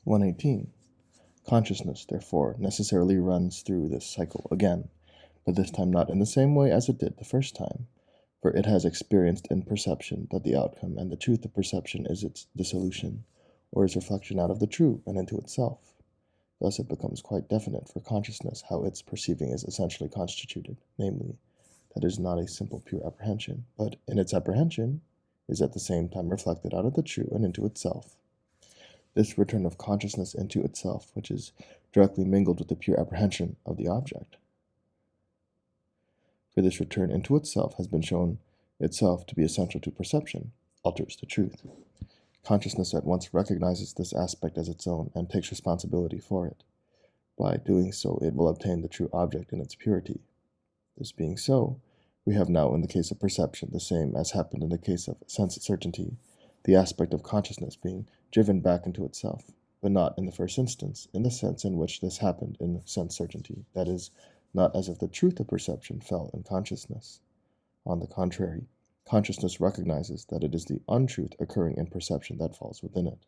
118. Consciousness, therefore, necessarily runs through this cycle again, but this time not in the same way as it did the first time, for it has experienced in perception that the outcome and the truth of perception is its dissolution, or its reflection out of the true and into itself. Thus it becomes quite definite for consciousness how its perceiving is essentially constituted, namely, that it is not a simple pure apprehension, but in its apprehension is at the same time reflected out of the true and into itself. This return of consciousness into itself, which is directly mingled with the pure apprehension of the object. For this return into itself has been shown itself to be essential to perception, alters the truth. Consciousness at once recognizes this aspect as its own and takes responsibility for it. By doing so, it will obtain the true object in its purity. This being so, we have now in the case of perception the same as happened in the case of sense certainty, the aspect of consciousness being driven back into itself, but not in the first instance, in the sense in which this happened in sense certainty, that is, not as if the truth of perception fell in consciousness. On the contrary, consciousness recognizes that it is the untruth occurring in perception that falls within it.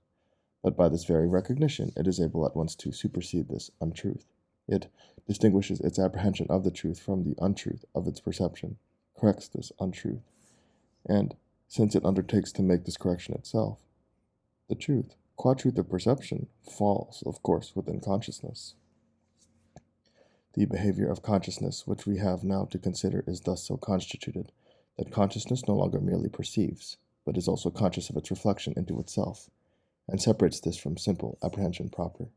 But by this very recognition, it is able at once to supersede this untruth. It distinguishes its apprehension of the truth from the untruth of its perception, corrects this untruth, and, since it undertakes to make this correction itself, the truth, qua truth of perception, falls, of course, within consciousness. The behavior of consciousness which we have now to consider is thus so constituted that consciousness no longer merely perceives, but is also conscious of its reflection into itself, and separates this from simple apprehension proper.